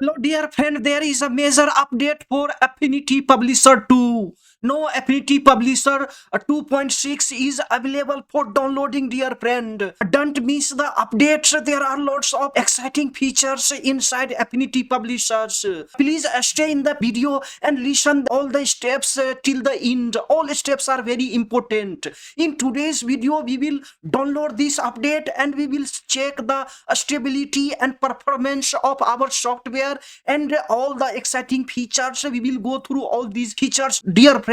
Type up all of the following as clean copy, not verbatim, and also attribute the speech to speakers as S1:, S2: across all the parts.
S1: Hello, dear friend. There is a major update for Affinity Publisher 2. No, Affinity Publisher 2.6 is available for downloading, dear friend. Don't miss the updates. There are lots of exciting features inside Affinity Publishers. Please stay in the video and listen all the steps till the end. All steps are very important. In today's video, we will download this update and we will check the stability and performance of our software and all the exciting features. We will go through all these features, dear friend.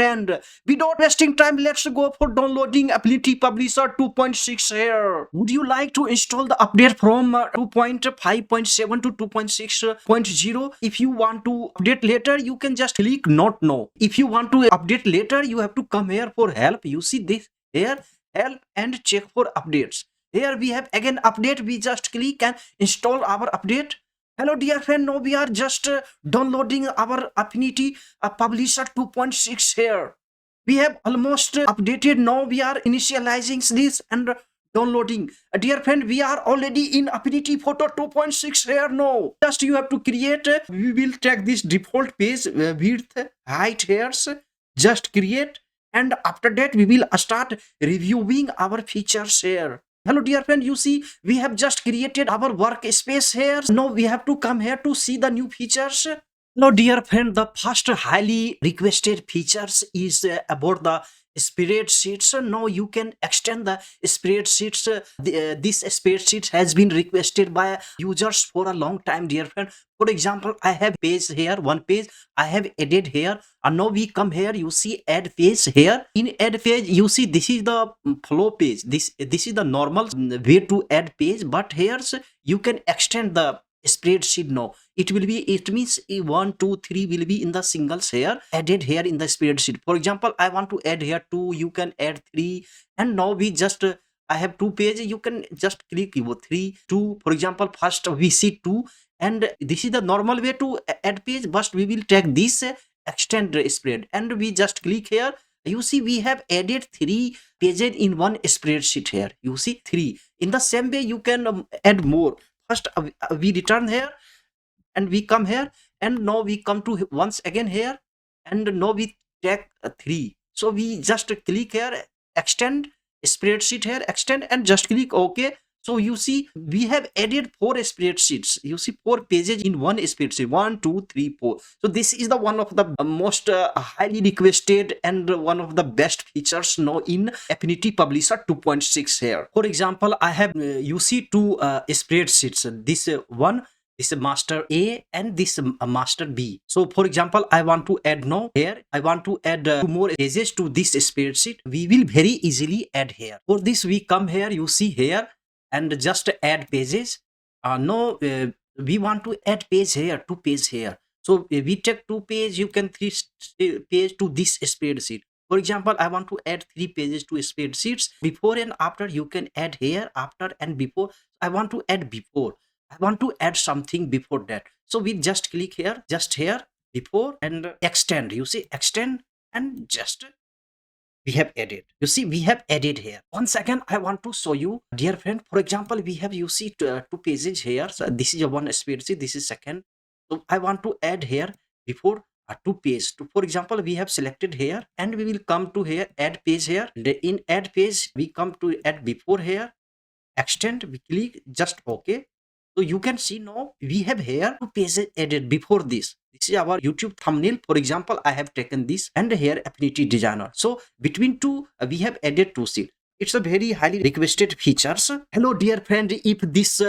S1: Without wasting time, let's go for downloading Affinity Publisher 2.6 here. Would you like to install the update from 2.5.7 to 2.6.0? If you want to update later, you can just click not now. If you want to update later, you have to come here for help. You see this here, help and check for updates. Here we have again update. We just click and install our update. Hello, dear friend. Now we are just downloading our Affinity Publisher 2.6 here. We have almost updated. Now we are initializing this and downloading. Dear friend, we are already in Affinity Photo 2.6 here now. Just you have to create. We will take this default page width, height here. Just create. And after that, we will start reviewing our features here. Hello, dear friend. You see, we have just created our workspace here. Now we have to come here to see the new features. Hello, dear friend. The first highly requested features is about the spreadsheets. Now you can extend the spreadsheets. This spreadsheet has been requested by users for a long time, dear friend. For example, I have page here, one page I have added here, and now we come here. You see add page here. In add page, you see this is the flow page. This is the normal way to add page, but here's you can extend the spreadsheet now. It means 1 2 3 will be in the singles here, added here in the spreadsheet. For example, I want to add here 2, you can add 3, and now we just I have 2 pages. You can just click 3 2. For example, first we see 2, and this is the normal way to add page, but we will take this extend spread, and we just click here. You see we have added 3 pages in one spreadsheet here. You see 3. In the same way you can add more. First we return here and we come here, and now we come to once again here, and now we take 3. So we just click here, extend spreadsheet here, extend, and just click OK. So you see we have added 4 spreadsheets. You see 4 pages in one spreadsheet, 1 2 3 4. So this is the one of the most highly requested and one of the best features now in Affinity Publisher 2.6 here. For example, I have you see 2 spreadsheets. This one, this is master A and this master B. So for example, I want to add now here, I want to add 2 more pages to this spreadsheet. We will very easily add here. For this we come here, you see here, and just add pages. No, we want to add page here, 2 page here. So we take 2 page, you can 3 page to this spreadsheet. For example, I want to add 3 pages to spreadsheets. Before and after you can add here, after and before. I want to add before. I want to add something before that. So we just click here, just here, before, and extend. You see extend, and just we have added. You see we have added here. Once again I want to show you, dear friend. For example, we have, you see 2 pages here. So this is one spreadsheet, this is second. So I want to add here before 2 page. For example, we have selected here, and we will come to here, add page here. In add page we come to add before here, extend, we click just OK. So you can see now we have here 2 pages added before this. This is our YouTube thumbnail. For example, I have taken this, and here Affinity Designer. So between 2 we have added 2 sheets. It's a very highly requested features. Hello, dear friend. If this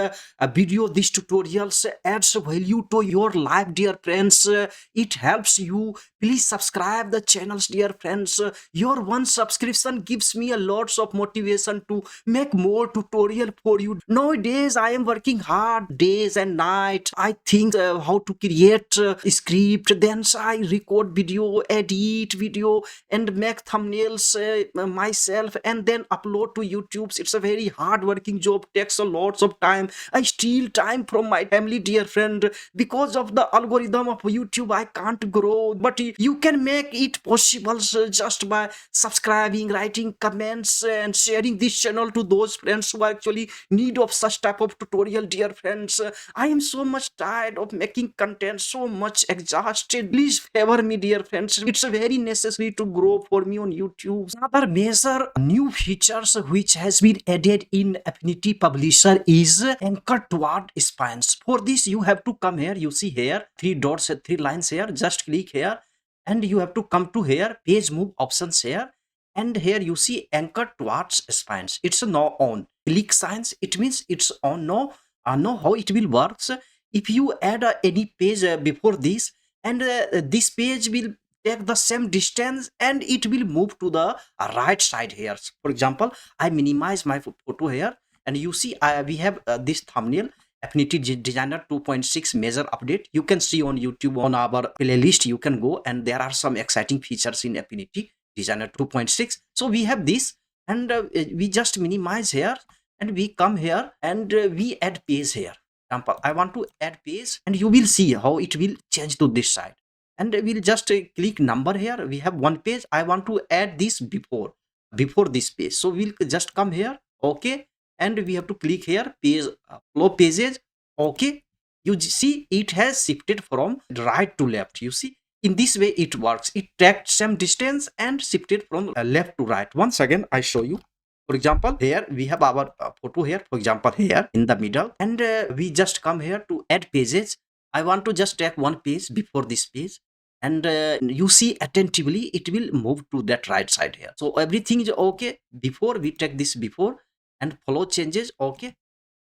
S1: video, this tutorials adds value to your life, dear friends, it helps you. Please subscribe the channels, dear friends. Your one subscription gives me a lots of motivation to make more tutorial for you. Nowadays, I am working hard days and night. I think how to create a script. Then I record video, edit video, and make thumbnails myself, and then upload to YouTube. It's a very hard working job, takes a lots of time. I steal time from my family, dear friend. Because of the algorithm of YouTube, I can't grow. But actually you can make it possible just by subscribing, writing comments, and sharing this channel to those friends who are actually need of such type of tutorial. Dear friends, I am so much tired of making content, so much exhausted. Please favor me, dear friends. It's very necessary to grow for me on YouTube. Another major new features which has been added in Affinity Publisher is anchor toward spines. For this, you have to come here. You see here three dots, three lines here. Just click here, and you have to come to here page move options here, and here you see anchor towards spines. It's now on. Click signs. It means it's on. No, how it will works. If you add any page before this, and this page will take the same distance and it will move to the right side here. For example, I minimize my photo here, and you see we have this thumbnail Affinity Designer 2.6 major update. You can see on YouTube on our playlist. You can go, and there are some exciting features in Affinity Designer 2.6. So we have this, and we just minimize here, and we come here, and we add page here. Example, I want to add page, and you will see how it will change to this side. And we'll just click number here. We have one page. I want to add this before this page. So we'll just come here. Okay, and we have to click here page flow pages. Okay, you see it has shifted from right to left. You see, in this way it works. It tracked same distance and shifted from left to right. Once again I show you. For example, here we have our photo here, for example here in the middle, and we just come here to add pages. I want to just take one page before this page, and you see attentively it will move to that right side here. So everything is okay. Before we take this before, and follow changes. Okay,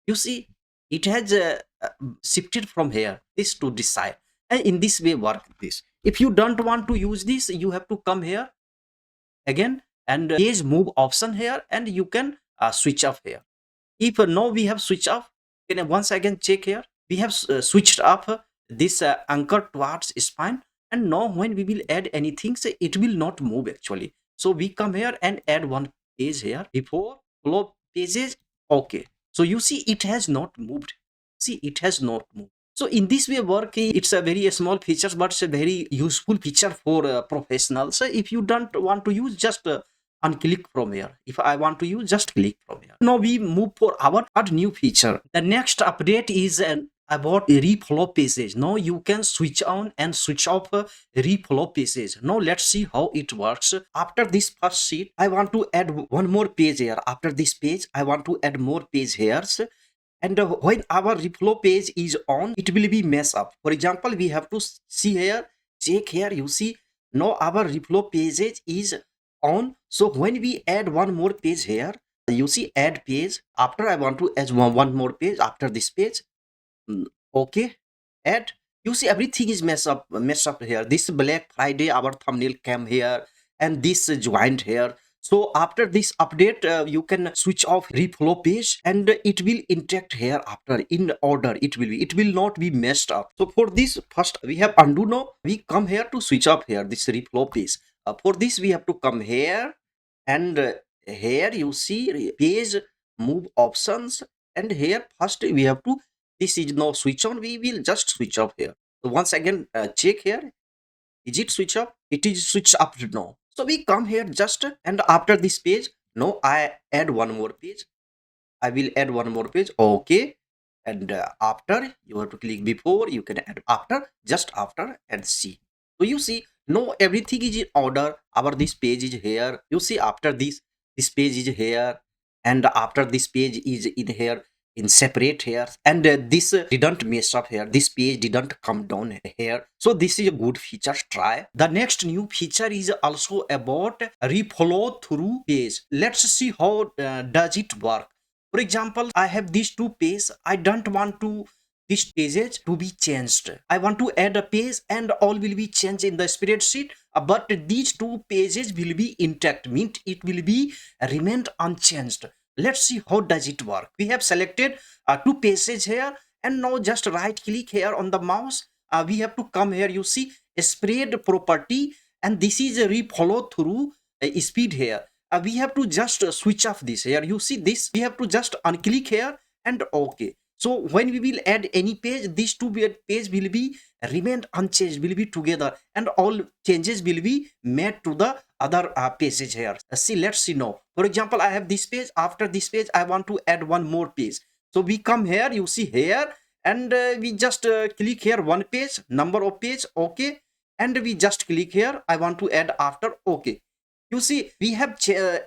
S1: you see it has shifted from here this to this side, and in this way work this. If you don't want to use this, you have to come here again and page move option here, and you can switch off here. If now we have switched off, can once again check here. We have switched off this anchor towards spine, and now when we will add anything, so it will not move actually. So we come here and add one page here before flow pages. Okay, so you see it has not moved. See, it has not moved. So in this way work, it's a very small feature, but it's a very useful feature for professionals. So if you don't want to use, just unclick from here. If I want to use, just click from here. Now we move for our new feature. The next update is about reflow pages. Now you can switch on and switch off reflow pages. Now let's see how it works. After this first sheet, I want to add one more page here. After this page, I want to add more page here. And when our reflow page is on, it will be mess up. For example, we have to see here, check here. You see now our reflow page is on. So when we add one more page here, you see add page. After I want to add one more page after this page. Okay, add. You see everything is messed up here. This Black Friday our thumbnail came here, and this joined here. So after this update, you can switch off reflow page, and it will interact here after in order. It will not be messed up. So for this, first we have undo. Now we come here to switch off here this reflow page. For this we have to come here, and here you see page move options, and here first we have to, this is now switch on. We will just switch off here. So once again check here, is it switch off? It is switched up now. So we come here just, and after this page, now I add one more page. I will add one more page. Okay, and after you have to click before, you can add after, just after, and see. So you see now everything is in order. Our this page is here. You see after this page is here, and after this page is in here in separate here, and this didn't mess up here. This page didn't come down here. So this is a good feature. Try. The next new feature is also about reflow through page. Let's see how does it work. For example, I have these two pages. I don't want to these pages to be changed. I want to add a page, and all will be changed in the spreadsheet, but these two pages will be intact, means it will be remained unchanged. Let's see how does it work. We have selected two pages here, and now just right click here on the mouse. We have to come here. You see a spread property, and this is a reflow through speed here. We have to just switch off this here. You see this, we have to just unclick here, and okay. So when we will add any page, these two page will be remain unchanged, will be together, and all changes will be made to the other pages here. See, let's see now. For example, I have this page. After this page, I want to add one more page. So we come here, you see here, and we just click here one page, number of page, okay, and we just click here, I want to add after, okay. You see, we have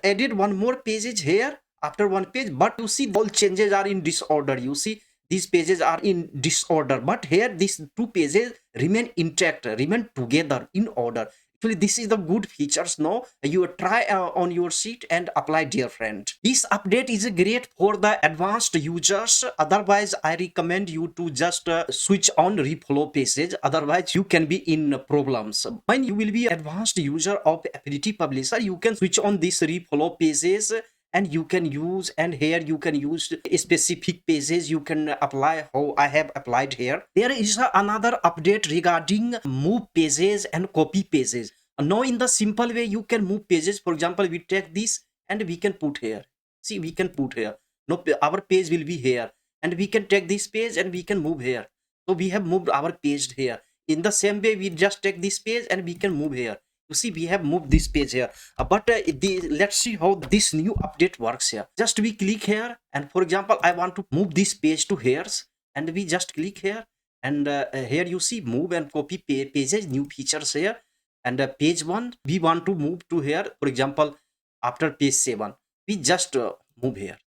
S1: added one more pages here after one page, but you see all changes are in disorder. You see these pages are in disorder, but here these two pages remain intact, remain together in order. Actually, this is the good features. Now you try on your sheet and apply, dear friend. This update is great for the advanced users. Otherwise, I recommend you to just switch on reflow pages. Otherwise, you can be in problems. When you will be advanced user of Affinity Publisher, you can switch on these reflow pages, and you can use, and here you can use specific pages. You can apply how I have applied here. There is another update regarding move pages and copy pages. Now in the simple way you can move pages. For example, we take this and we can put here. See, we can put here. No, our page will be here, and we can take this page and we can move here. So we have moved our page here. In the same way, we just take this page and we can move here. You see, we have moved this page here. Let's see how this new update works here. Just we click here, and for example, I want to move this page to here, and we just click here, and here you see move and copy pages, new features here. And page 1 we want to move to here. For example, after page 7 we just move here,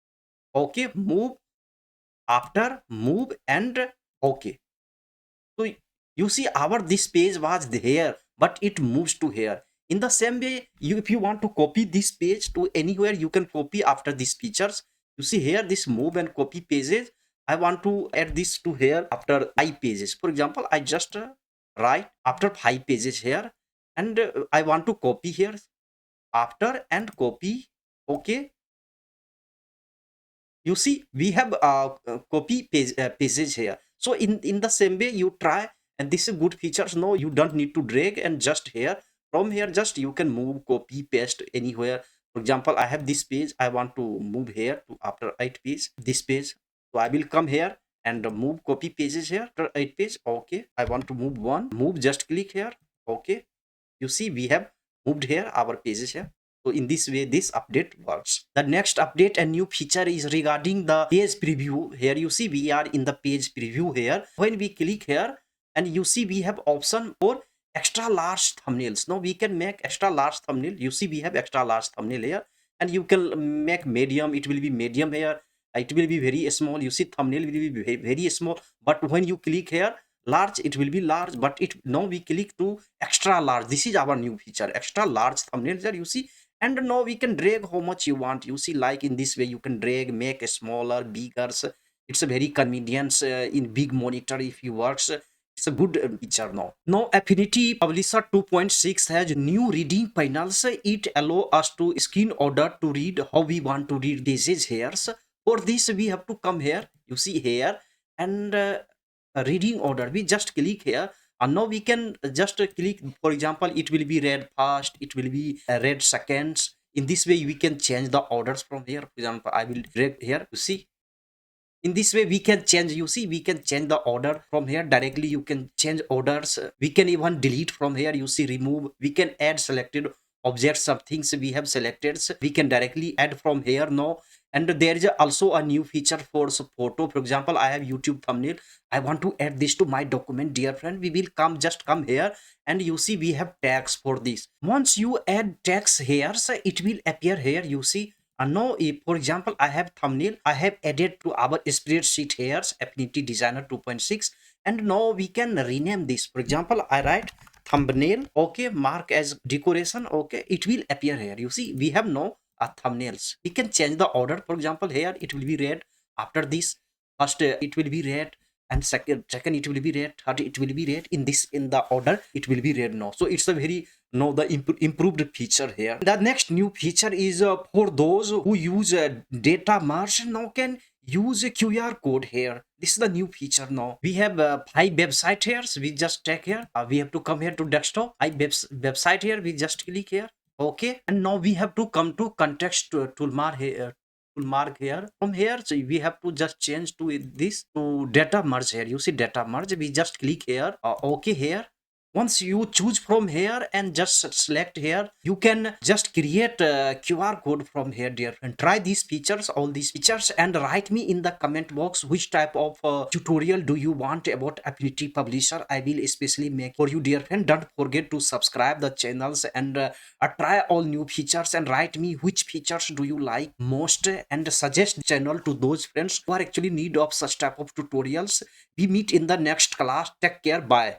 S1: okay, move, after move, and okay. So you see our this page was there, but it moves to here. In the same way, if you want to copy this page to anywhere, you can copy after these features. You see here this move and copy pages. I want to add this to here after 5 pages. For example, I just write after 5 pages here, and I want to copy here after and copy, okay. You see we have copy pages here. So in the same way you try, and this is good features. No, you don't need to drag, and just here from here just you can move, copy, paste anywhere. For example, I have this page, I want to move here to after 8 page, this page. So I will come here and move, copy pages here after 8 page, okay. I want to move one, move, just click here, okay. You see we have moved here our pages here. So in this way this update works. The next update and new feature is regarding the page preview. Here you see we are in the page preview here. When we click here, and you see we have option for extra large thumbnails. Now we can make extra large thumbnail. You see we have extra large thumbnail here, and you can make medium. It will be medium here. It will be very small. You see thumbnail will be very small, but when you click here large, it will be large. But it now we click to extra large. This is our new feature, extra large thumbnails here, you see. And now we can drag how much you want. You see, like in this way you can drag, make a smaller, bigger. It's a very convenience in big monitor if you works. It's a good feature now. Now Affinity Publisher 2.6 has new reading panels. It allow us to screen order to read how we want to read pages here. For this we have to come here, you see here, and reading order, we just click here, and now we can just click. For example, it will be read fast, it will be read seconds. In this way we can change the orders from here. For example, I will drag here, you see. In this way we can change, you see, we can change the order from here directly. You can change orders. We can even delete from here, you see, remove. We can add selected objects of things we have selected. We can directly add from here now. And there is also a new feature for photo. For example, I have YouTube thumbnail, I want to add this to my document, dear friend. We will just come here, and you see we have tags for this. Once you add tags here, so it will appear here, you see. And now if, for example, I have thumbnail, I have added to our spreadsheet here, Affinity Designer 2.6, and now we can rename this. For example, I write thumbnail, okay, mark as decoration, okay. It will appear here, you see. We have now thumbnails. We can change the order. For example, here it will be red. After this, first it will be red, and second it will be red, third it will be red. In the order it will be red now. So it's a very the improved feature here. The next new feature is for those who use data merge, now can use a QR code here. This is the new feature now. We have 5 website here, so we just take here. We have to come here to desktop. Website here, we just click here, okay. And now we have to come to context toolbar here, mark here. From here, so we have to just change to this to data merge here. You see data merge, we just click here, okay here. Once you choose from here and just select here, you can just create a QR code from here, dear friend. Try these features, all these features, and write me in the comment box which type of tutorial do you want about Affinity Publisher. I will especially make for you, dear friend. Don't forget to subscribe the channels and try all new features, and write me which features do you like most, and suggest channel to those friends who are actually need of such type of tutorials. We meet in the next class. Take care. Bye.